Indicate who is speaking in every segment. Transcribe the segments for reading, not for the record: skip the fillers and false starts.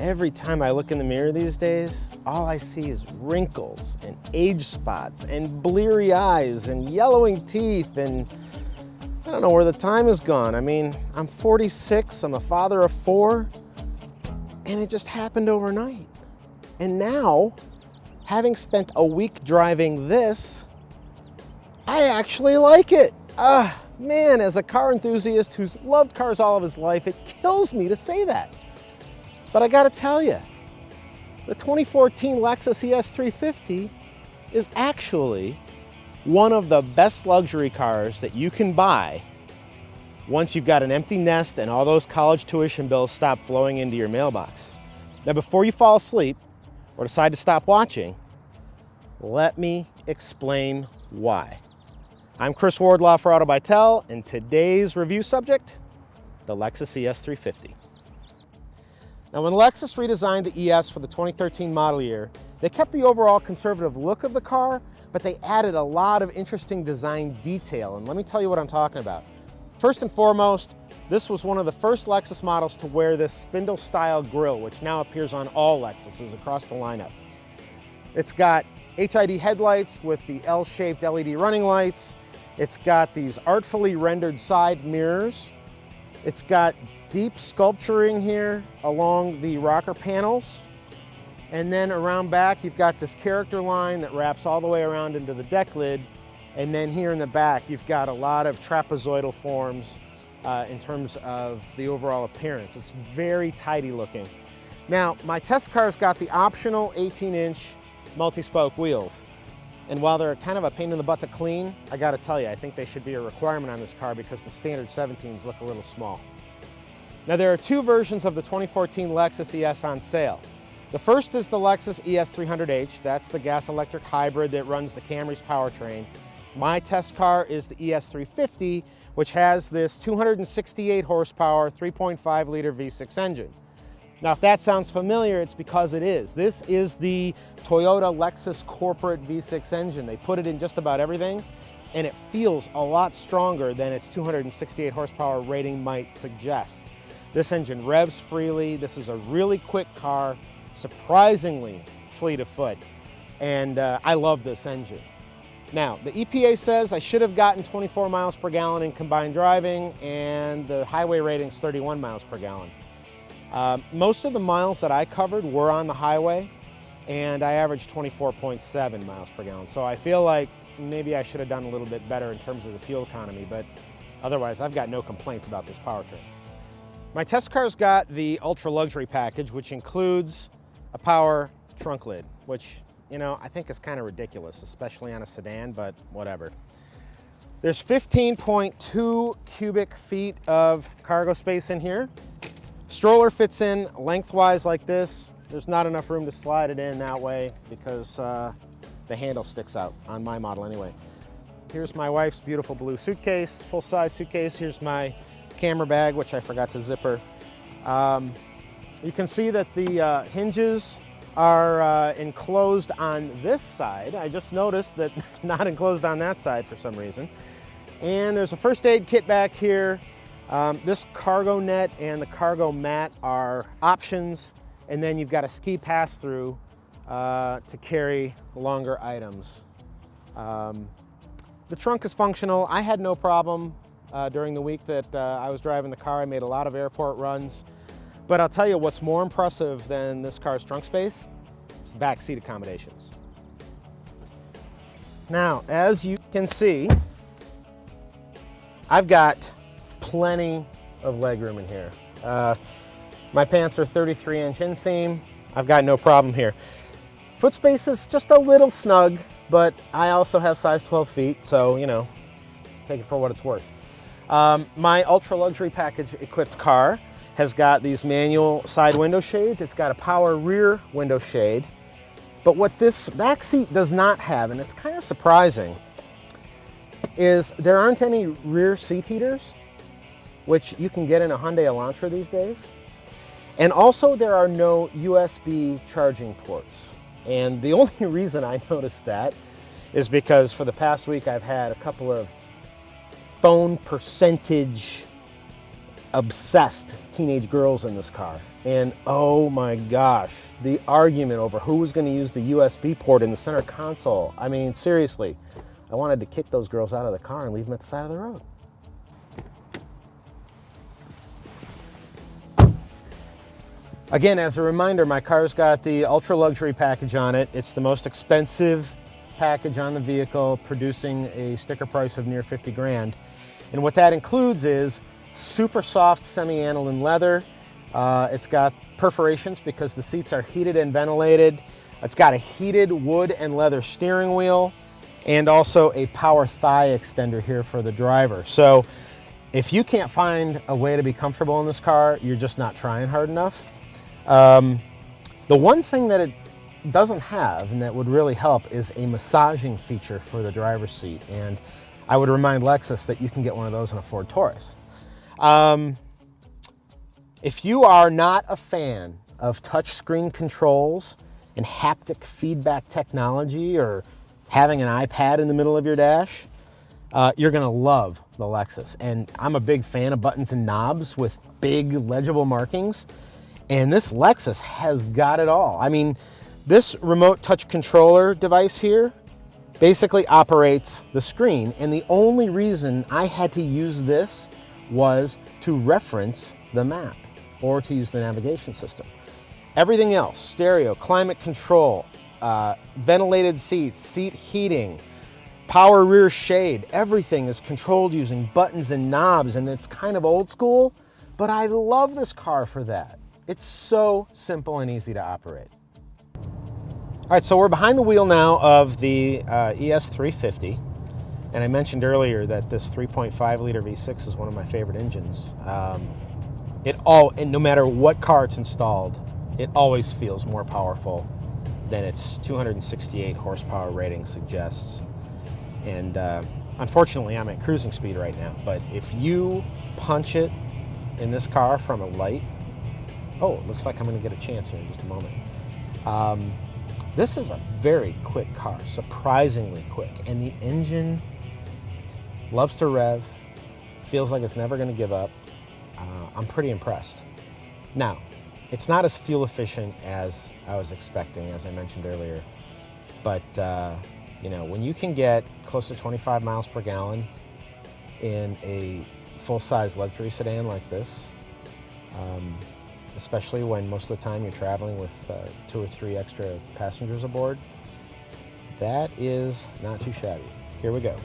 Speaker 1: Every time I look in the mirror these days, all I see is wrinkles and age spots and bleary eyes and yellowing teeth, and I don't know where the time has gone. I mean, I'm 46, I'm a father of 4, and it just happened overnight. And now, having spent a week driving this, I actually like it. Man, as a car enthusiast who's loved cars all of his life, it kills me to say that. But I gotta tell you, the 2014 Lexus ES350 is actually one of the best luxury cars that you can buy once you've got an empty nest and all those college tuition bills stop flowing into your mailbox. Now, before you fall asleep or decide to stop watching, let me explain why. I'm Chris Wardlaw for Auto by Tel, and today's review subject, the Lexus ES350. Now, when Lexus redesigned the ES for the 2013 model year, they kept the overall conservative look of the car, but they added a lot of interesting design detail, and let me tell you what I'm talking about. First and foremost, this was one of the first Lexus models to wear this spindle-style grille, which now appears on all Lexuses across the lineup. It's got HID headlights with the L-shaped LED running lights. It's got these artfully rendered side mirrors. It's got deep sculpturing here along the rocker panels. And then around back, you've got this character line that wraps all the way around into the deck lid. And then here in the back, you've got a lot of trapezoidal forms in terms of the overall appearance. It's very tidy looking. Now, my test car's got the optional 18-inch multi-spoke wheels. And while they're kind of a pain in the butt to clean, I gotta tell you, I think they should be a requirement on this car because the standard 17s look a little small. Now, there are two versions of the 2014 Lexus ES on sale. The first is the Lexus ES300H. That's the gas-electric hybrid that runs the Camry's powertrain. My test car is the ES350, which has this 268 horsepower, 3.5-liter V6 engine. Now, if that sounds familiar, it's because it is. This is the Toyota Lexus corporate V6 engine. They put it in just about everything, and it feels a lot stronger than its 268 horsepower rating might suggest. This engine revs freely. This is a really quick car, surprisingly fleet of foot, and I love this engine. Now, the EPA says I should have gotten 24 miles per gallon in combined driving, and the highway rating's 31 miles per gallon. Most of the miles that I covered were on the highway, and I averaged 24.7 miles per gallon. So I feel like maybe I should have done a little bit better in terms of the fuel economy, but otherwise I've got no complaints about this powertrain. My test car's got the ultra luxury package, which includes a power trunk lid, which, you know, I think is kind of ridiculous, especially on a sedan, but whatever. There's 15.2 cubic feet of cargo space in here. Stroller fits in lengthwise like this. There's not enough room to slide it in that way because the handle sticks out on my model anyway. Here's my wife's beautiful blue suitcase, full-size suitcase. Here's my camera bag, which I forgot to zipper. You can see that the hinges are enclosed on this side. I just noticed that not enclosed on that side for some reason. And there's a first aid kit back here. This cargo net and the cargo mat are options, and then you've got a ski pass-through to carry longer items. The trunk is functional. I had no problem during the week that I was driving the car. I made a lot of airport runs. But I'll tell you what's more impressive than this car's trunk space is the back seat accommodations. Now, as you can see, I've got plenty of legroom in here. My pants are 33-inch inseam. I've got no problem here. Foot space is just a little snug, but I also have size 12 feet, so, you know, take it for what it's worth. My ultra luxury package equipped car has got these manual side window shades. It's got a power rear window shade. But what this back seat does not have, and it's kind of surprising, is there aren't any rear seat heaters, which you can get in a Hyundai Elantra these days. And also there are no USB charging ports. And the only reason I noticed that is because for the past week I've had a couple of phone percentage obsessed teenage girls in this car. And oh my gosh, the argument over who was going to use the USB port in the center console. I mean, seriously, I wanted to kick those girls out of the car and leave them at the side of the road. Again, as a reminder, my car's got the ultra luxury package on it. It's the most expensive package on the vehicle, producing a sticker price of near 50 grand. And what that includes is super soft semi-aniline leather. It's got perforations because the seats are heated and ventilated. It's got a heated wood and leather steering wheel, and also a power thigh extender here for the driver. So if you can't find a way to be comfortable in this car, you're just not trying hard enough. The one thing that it doesn't have and that would really help is a massaging feature for the driver's seat. And I would remind Lexus that you can get one of those in a Ford Taurus. If you are not a fan of touchscreen controls and haptic feedback technology, or having an iPad in the middle of your dash, you're gonna love the Lexus. And I'm a big fan of buttons and knobs with big legible markings. And this Lexus has got it all. I mean, this remote touch controller device here basically operates the screen. And the only reason I had to use this was to reference the map or to use the navigation system. Everything else, stereo, climate control, ventilated seats, seat heating, power rear shade, everything is controlled using buttons and knobs, and it's kind of old school, but I love this car for that. It's so simple and easy to operate. All right, so we're behind the wheel now of the ES350, and I mentioned earlier that this 3.5 liter V6 is one of my favorite engines. And no matter what car it's installed, it always feels more powerful than its 268 horsepower rating suggests. And unfortunately, I'm at cruising speed right now, but if you punch it in this car from a light, oh, it looks like I'm gonna get a chance here in just a moment. This is a very quick car, surprisingly quick, and the engine loves to rev, feels like it's never gonna give up. I'm pretty impressed. Now, it's not as fuel efficient as I was expecting, as I mentioned earlier, but you know, when you can get close to 25 miles per gallon in a full-size luxury sedan like this, especially when most of the time you're traveling with 2 or 3 extra passengers aboard, that is not too shabby. Here we go.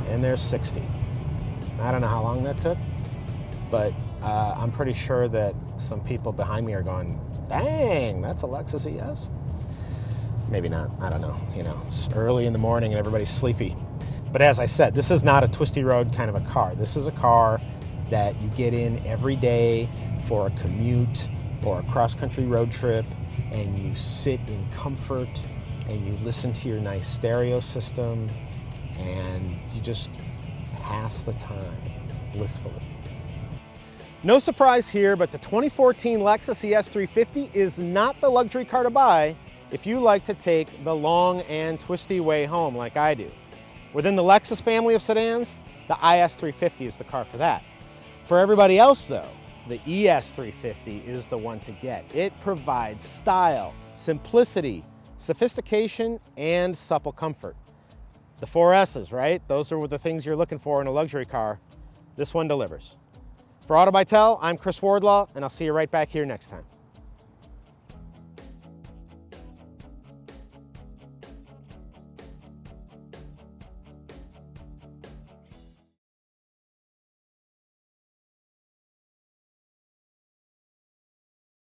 Speaker 1: And there's 60. I don't know how long that took, but I'm pretty sure that some people behind me are going, dang, that's a Lexus ES? Maybe not, I don't know. You know, it's early in the morning and everybody's sleepy. But as I said, this is not a twisty road kind of a car. This is a car that you get in every day for a commute or a cross-country road trip, and you sit in comfort and you listen to your nice stereo system and you just pass the time blissfully. No surprise here, but the 2014 Lexus ES350 is not the luxury car to buy if you like to take the long and twisty way home like I do. Within the Lexus family of sedans, the IS350 is the car for that. For everybody else though, the ES350 is the one to get. It provides style, simplicity, sophistication, and supple comfort. The 4 S's, right? Those are the things you're looking for in a luxury car. This one delivers. For Auto by Tel, I'm Chris Wardlaw, and I'll see you right back here next time.